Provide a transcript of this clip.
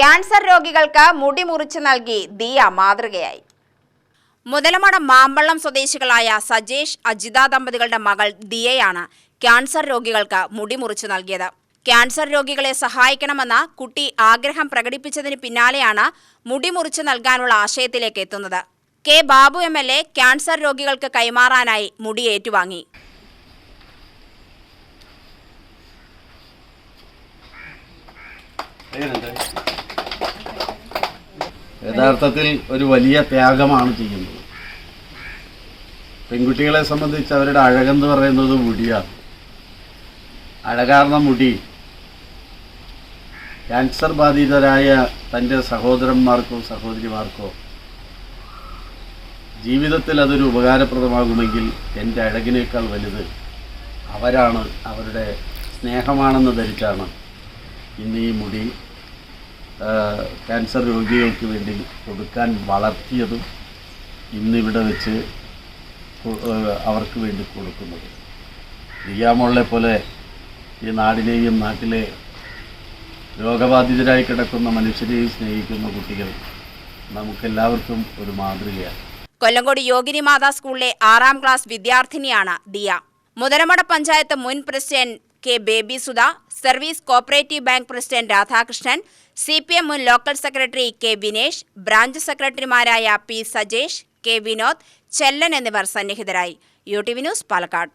Cancer രോഗികൾക്ക് മുടി മുറിച്ചു നൽകി ദിയ മാതൃകയായി. മുതലമടം മാമ്പള്ളം സ്വദേശികളായ സജേഷ് അജിത ദമ്പതികളുടെ മകൾ ദിയയാണ് ക്യാൻസർ രോഗികൾക്ക് മുടി മുറിച്ചു നൽകിയത്. ക്യാൻസർ രോഗികളെ സഹായിക്കണമെന്ന കുട്ടി ആഗ്രഹം പ്രകടിപ്പിച്ചതിന് പിന്നാലെയാണ് മുടി മുറിച്ചു നൽകാനുള്ള ആശയത്തിലേക്ക് എത്തുന്നത്. കെ ബാബു MLA ക്യാൻസർ രോഗികൾക്ക് കൈമാറാനായി മുടി ഏറ്റുവാങ്ങി. യഥാർത്ഥത്തിൽ ഒരു വലിയ ത്യാഗമാണ് ചെയ്യുന്നത്. പെൺകുട്ടികളെ സംബന്ധിച്ച് അവരുടെ അഴകെന്ന് പറയുന്നത് മുടിയാണ്. അഴകാർന്ന മുടി ക്യാൻസർ ബാധിതരായ തൻ്റെ സഹോദരന്മാർക്കോ സഹോദരിമാർക്കോ ജീവിതത്തിൽ അതൊരു ഉപകാരപ്രദമാകുമെങ്കിൽ എൻ്റെ അഴകിനേക്കാൾ വലുത് അവരാണ്, അവരുടെ സ്നേഹമാണെന്ന് ധരിച്ചാണ് ഇന്ന് ഈ മുടി ക്യാൻസർ രോഗികൾക്ക് വേണ്ടി കൊടുക്കാൻ വളർത്തിയതും ഇന്നിവിടെ വെച്ച് അവർക്ക് വേണ്ടി കൊടുക്കുന്നത്. ദിയാമോളെ പോലെ ഈ നാടിനെയും നാട്ടിലെ രോഗബാധിതരായി കിടക്കുന്ന മനുഷ്യരെയും സ്നേഹിക്കുന്ന കുട്ടികൾ നമുക്കെല്ലാവർക്കും ഒരു മാതൃകയാണ്. കൊല്ലങ്കോട് യോഗിനി മാതാ സ്കൂളിലെ 6ാം ക്ലാസ് വിദ്യാർത്ഥിനിയാണ് ദിയ. മുതലമട പഞ്ചായത്ത് മുൻ president K baby Sudha, service cooperative bank president Radhakrishnan, CPM മുൻ local secretary K Vinesh, branch സെക്രട്ടറിമാരായ പി സജേഷ്, കെ വിനോദ്, ചെല്ലൻ എന്നിവർ സന്നിഹിതരായി. UTV news, Palakkad.